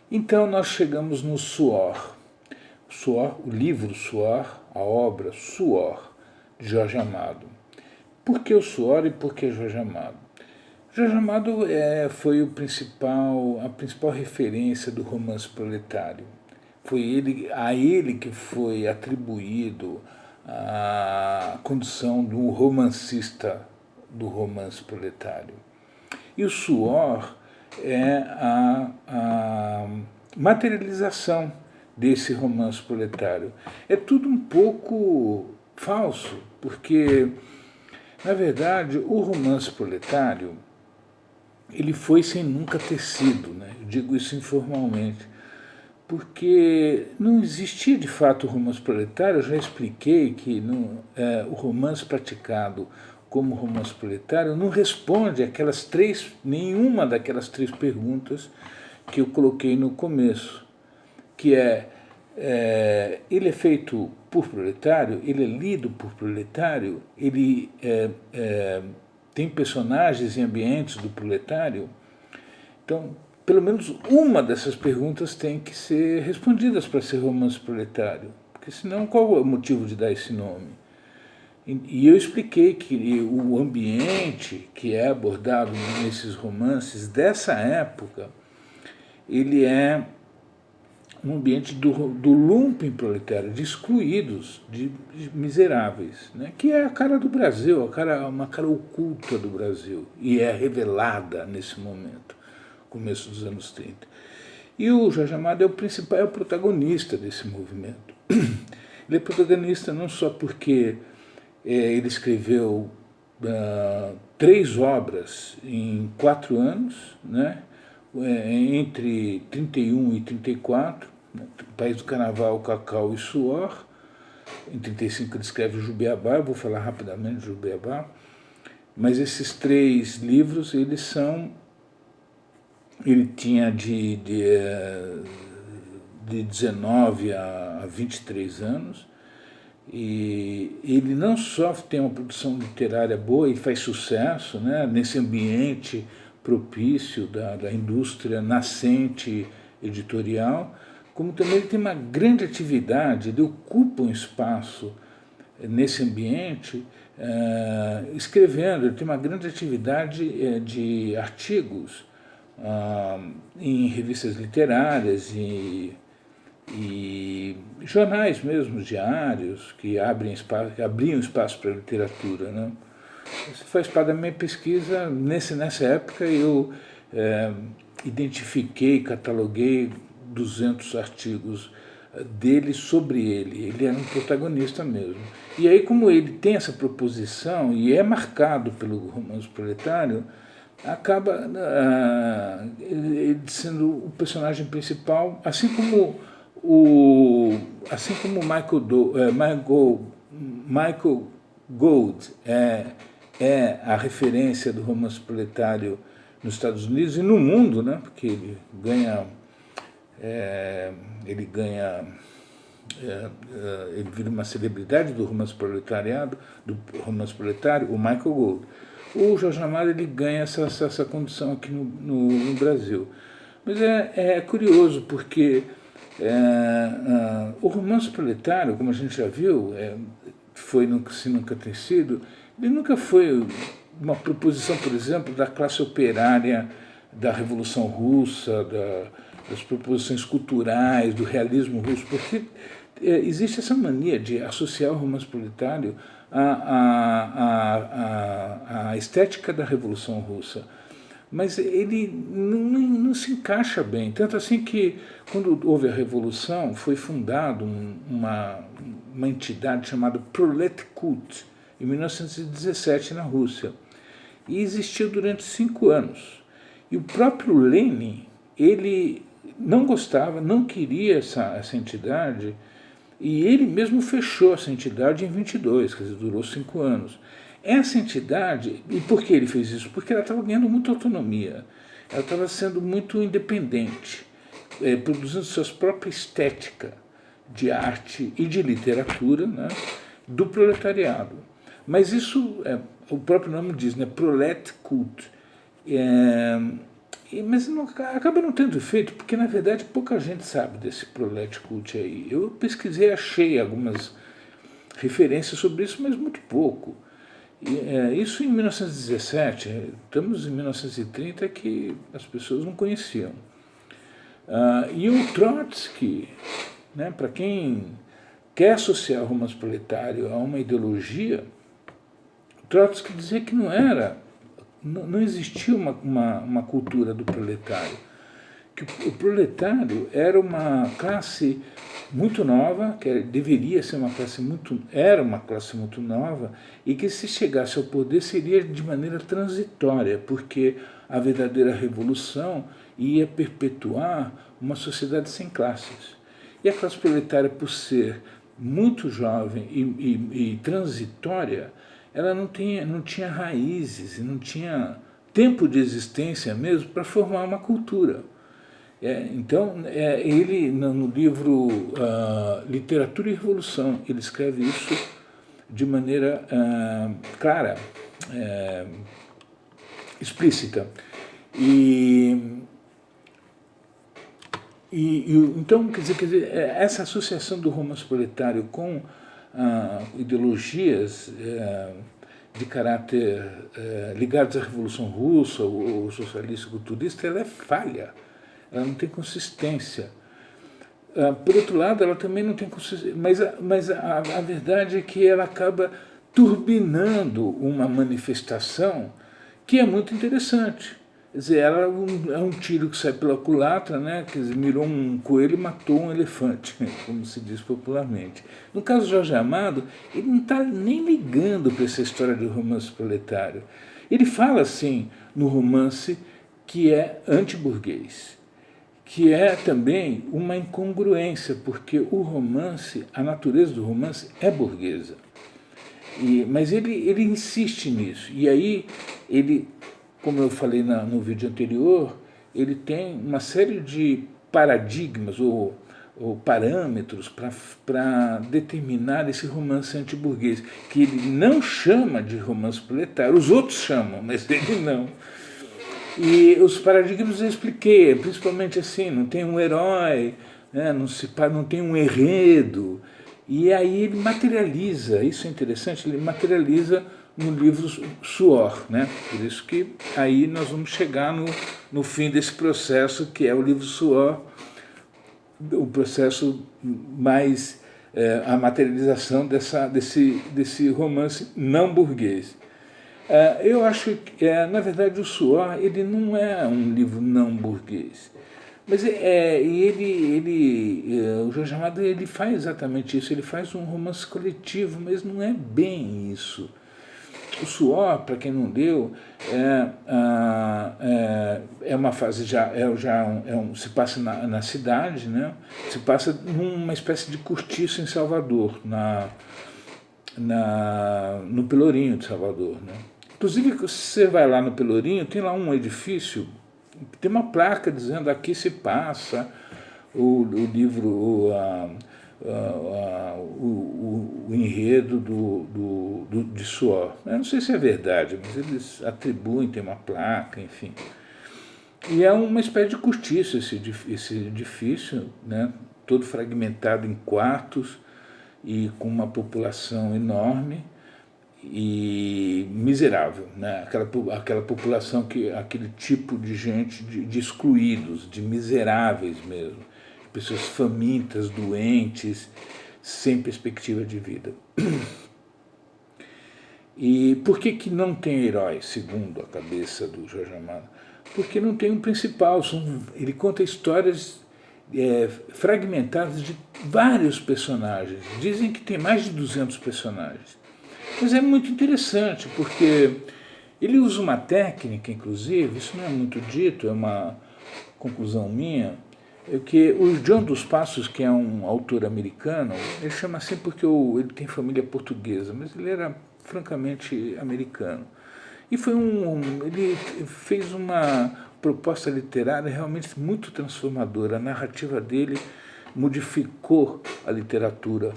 Então nós chegamos no Suor. Suor, o livro Suor, a obra Suor, de Jorge Amado. Por que o Suor e por que Jorge Amado? Jorge Amado foi a principal referência do romance proletário. Foi a ele que foi atribuído a condição do romancista do romance proletário. E o Suor é a materialização desse romance proletário. É tudo um pouco falso, porque, na verdade, o romance proletário ele foi sem nunca ter sido, né? Eu digo isso informalmente, porque não existia de fato o romance proletário. Eu já expliquei que o romance praticado como romance proletário não responde nenhuma daquelas três perguntas que eu coloquei no começo, que ele é feito por proletário, ele é lido por proletário, ele tem personagens e ambientes do proletário. Então, pelo menos uma dessas perguntas tem que ser respondidas para ser romance proletário, porque senão qual é o motivo de dar esse nome? E eu expliquei que o ambiente que é abordado nesses romances dessa época, ele é um ambiente do lumpen proletário, de excluídos, de miseráveis, né? Que é a cara do Brasil, uma cara oculta do Brasil, e é revelada nesse momento, começo dos anos 30. E o Jorge Amado é o protagonista desse movimento. Ele é protagonista não só porque ele escreveu 3 obras em 4 anos, né? Entre 31 e 34, né? País do Carnaval, Cacau e Suor. Em 35 ele escreve o Jubiabá, eu vou falar rapidamente do Jubiabá. Mas esses 3 livros, ele tinha de 19 a 23 anos, e ele não só tem uma produção literária boa e faz sucesso, né, nesse ambiente propício da indústria nascente editorial, como também ele tem uma grande atividade, ele ocupa um espaço nesse ambiente escrevendo. Ele tem uma grande atividade de artigos em revistas literárias e jornais mesmo, diários, que abriam espaço para a literatura, né? Isso faz parte da minha pesquisa. Nessa época eu identifiquei, cataloguei 200 artigos dele sobre ele. Ele era um protagonista mesmo. E aí, como ele tem essa proposição e é marcado pelo romance proletário, acaba ele sendo o personagem principal, assim como Michael Gould é a referência do romance proletário nos Estados Unidos e no mundo, né? Porque ele vira uma celebridade do romance proletário, o Michael Gould. O Jorge Amado ele ganha essa condição aqui no Brasil. Mas é curioso, porque o romance proletário, como a gente já viu, se nunca tem sido, ele nunca foi uma proposição, por exemplo, da classe operária da Revolução Russa, das proposições culturais, do realismo russo, porque existe essa mania de associar o romance proletário à estética da Revolução Russa. Mas ele não se encaixa bem. Tanto assim que, quando houve a Revolução, foi fundada uma entidade chamada Proletkult, em 1917, na Rússia. E existiu durante 5 anos. E o próprio Lenin, ele não gostava, não queria essa entidade, e ele mesmo fechou essa entidade em 22, quer dizer, durou 5 anos. Essa entidade, e por que ele fez isso? Porque ela estava ganhando muita autonomia, ela estava sendo muito independente, produzindo sua própria estética de arte e de literatura, né, do proletariado. Mas isso, o próprio nome diz, né, Proletkult. Mas não, acaba não tendo efeito, porque na verdade pouca gente sabe desse Prolet Cult aí. Eu pesquisei, achei algumas referências sobre isso, mas muito pouco. Isso em 1917, estamos em 1930 que as pessoas não conheciam. E o Trotsky, né, para quem quer associar o romance proletário a uma ideologia, Trotsky dizia que não existia uma cultura do proletário, que o proletário era uma classe muito nova, que deveria ser uma classe era uma classe muito nova, e que se chegasse ao poder seria de maneira transitória, porque a verdadeira revolução ia perpetuar uma sociedade sem classes. E a classe proletária, por ser muito jovem e transitória, ela não tinha raízes, não tinha tempo de existência mesmo para formar uma cultura. Então, ele, no livro Literatura e Revolução, ele escreve isso de maneira clara, explícita. Então, quer dizer, essa associação do romance proletário com ideologias de caráter ligadas à Revolução Russa ou socialista culturista, ela é falha, ela não tem consistência. Por outro lado, ela também não tem consistência, mas a verdade é que ela acaba turbinando uma manifestação que é muito interessante. Quer dizer, ela é um tiro que sai pela culatra, né? Quer dizer, mirou um coelho e matou um elefante, como se diz popularmente. No caso de Jorge Amado, ele não está nem ligando para essa história de romance proletário. Ele fala, assim, no romance que é antiburguês, que é também uma incongruência, porque o romance, a natureza do romance é burguesa. Mas ele insiste nisso. E aí, ele, como eu falei no vídeo anterior, ele tem uma série de paradigmas ou parâmetros para determinar esse romance antiburguês, que ele não chama de romance proletário, os outros chamam, mas ele não. E os paradigmas eu expliquei, principalmente assim, não tem um herói, né, não tem um enredo. E aí ele materializa, isso é interessante, ele materializa no livro Suor, né? Por isso que aí nós vamos chegar no fim desse processo, que é o livro Suor, o processo mais, a materialização desse romance não burguês. Eu acho que, na verdade, o Suor ele não é um livro não burguês. Mas o Jorge Amado ele faz exatamente isso, ele faz um romance coletivo, mas não é bem isso. O Suor, para quem não leu, é uma fase se passa na cidade, né? Se passa numa espécie de cortiço em Salvador, no Pelourinho de Salvador, né? Inclusive, se você vai lá no Pelourinho, tem lá um edifício, tem uma placa dizendo aqui se passa o livro, o enredo de Suor. Eu não sei se é verdade, mas eles atribuem, tem uma placa, enfim. E é uma espécie de cortiço esse edifício, né, todo fragmentado em quartos e com uma população enorme e miserável, né? Aquela população, aquele tipo de gente, de excluídos, de miseráveis mesmo, de pessoas famintas, doentes, sem perspectiva de vida. E por que não tem herói, segundo a cabeça do Jorge Amado? Porque não tem um principal, ele conta histórias fragmentadas de vários personagens, dizem que tem mais de 200 personagens. Mas é muito interessante, porque ele usa uma técnica, inclusive, isso não é muito dito, é uma conclusão minha, é que o John dos Passos, que é um autor americano, ele chama assim porque ele tem família portuguesa, mas ele era francamente americano. E ele fez uma proposta literária realmente muito transformadora. A narrativa dele modificou a literatura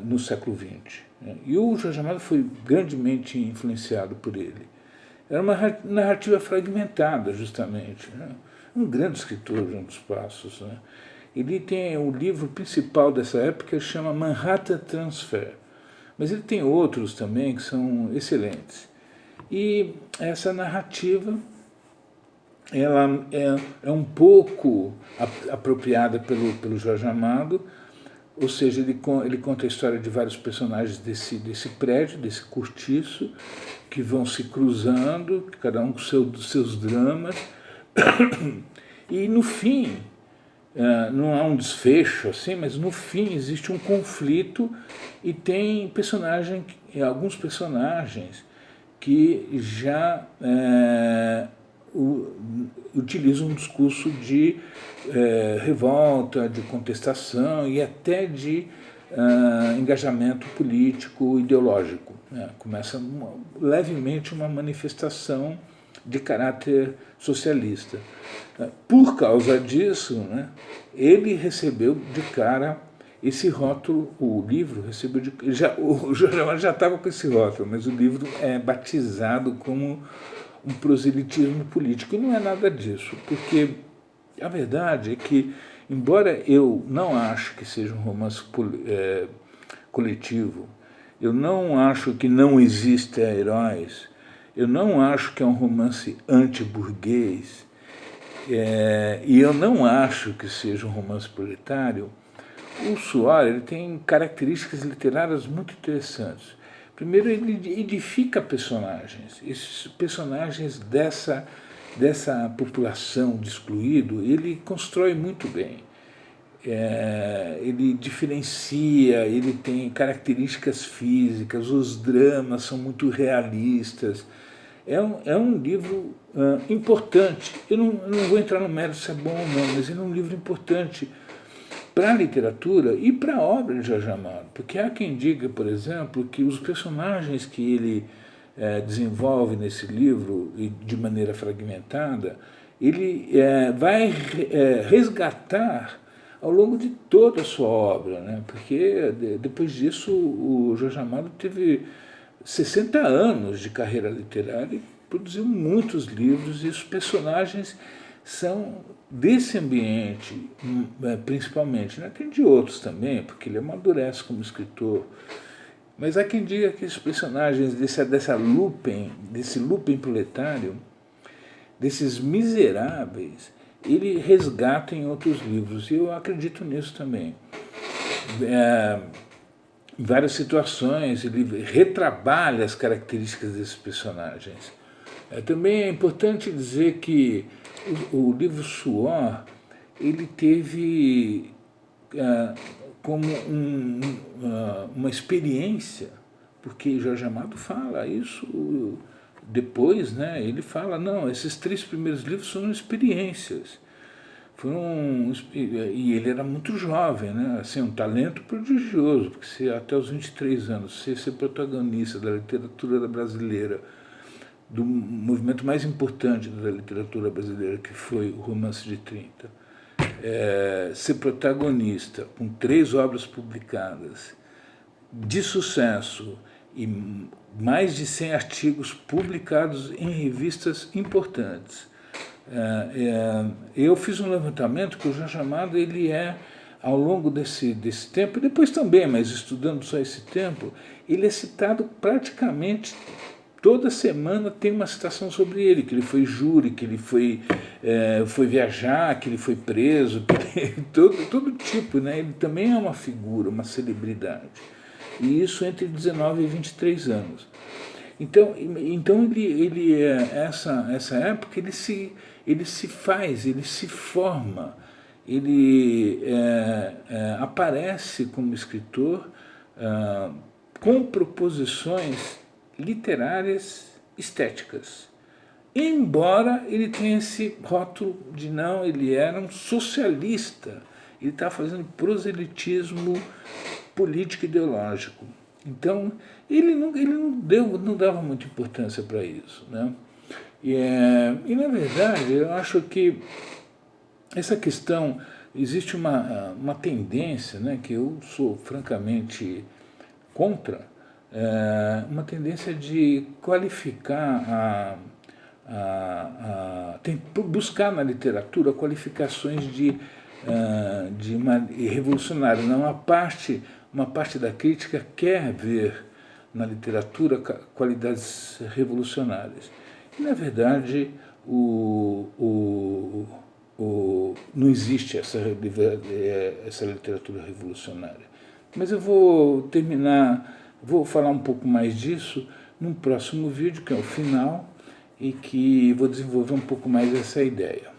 no século XX. E o Jorge Amado foi grandemente influenciado por ele. Era uma narrativa fragmentada, justamente, né? Um grande escritor, João dos Passos, né? Ele tem o livro principal dessa época, chama Manhattan Transfer, mas ele tem outros também que são excelentes. E essa narrativa ela é um pouco apropriada pelo Jorge Amado, ou seja, ele conta a história de vários personagens desse prédio, desse cortiço, que vão se cruzando, cada um com seus dramas, e no fim, não há um desfecho assim, mas no fim existe um conflito e tem alguns personagens que já utilizam um discurso de revolta, de contestação e até de engajamento político ideológico, né? Começa levemente uma manifestação de caráter socialista. Por causa disso, né, ele recebeu de cara esse rótulo, o livro recebeu o Jorge Amado já estava com esse rótulo, mas o livro é batizado como um proselitismo político. E não é nada disso, porque a verdade é que, embora eu não acho que seja um romance coletivo, eu não acho que não exista heróis, eu não acho que é um romance anti-burguês, e eu não acho que seja um romance proletário, o Suor ele tem características literárias muito interessantes. Primeiro, ele edifica personagens. Esses personagens dessa população de excluído, ele constrói muito bem. Ele diferencia, ele tem características físicas, os dramas são muito realistas. É um livro importante. Eu não vou entrar no mérito se é bom ou não, mas ele é um livro importante para a literatura e para a obra de Jorge Amado. Porque há quem diga, por exemplo, que os personagens que ele desenvolve nesse livro, e de maneira fragmentada, ele vai resgatar ao longo de toda a sua obra, né? Porque depois disso o Jorge Amado teve 60 anos de carreira literária e produziu muitos livros, e os personagens são desse ambiente, principalmente, né? Tem de outros também, porque ele amadurece como escritor. Mas há quem diga que esses personagens desse looping proletário, desses miseráveis, ele resgata em outros livros, e eu acredito nisso também. Em várias situações, ele retrabalha as características desses personagens. Também é importante dizer que o livro Suor, ele teve como uma experiência, porque Jorge Amado fala isso depois, né? Ele fala, não, esses 3 primeiros livros são experiências. E ele era muito jovem, né? Assim, um talento prodigioso, porque até os 23 anos, ser protagonista da literatura brasileira, do movimento mais importante da literatura brasileira, que foi o Romance de 30, ser protagonista com 3 obras publicadas, de sucesso, e mais de 100 artigos publicados em revistas importantes. Eu fiz um levantamento que o Jorge Amado, ele ao longo desse tempo, e depois também, mas estudando só esse tempo, ele é citado praticamente toda semana. Tem uma citação sobre ele, que ele foi júri, que ele foi viajar, que ele foi preso, todo tipo, né? Ele também é uma figura, uma celebridade. E isso entre 19 e 23 anos. Então essa época ele se faz, ele se forma, ele aparece como escritor com proposições literárias estéticas. Embora ele tenha esse rótulo de não, ele era um socialista, ele estava fazendo proselitismo político ideológico. Então, ele não dava muita importância para isso, né? E, na verdade, eu acho que essa questão, existe uma tendência, né, que eu sou francamente contra, uma tendência de qualificar, buscar na literatura qualificações de revolucionário. Não, uma parte da crítica quer ver na literatura qualidades revolucionárias. E, na verdade, não existe essa literatura revolucionária. Mas eu vou falar um pouco mais disso num próximo vídeo, que é o final, e que vou desenvolver um pouco mais essa ideia.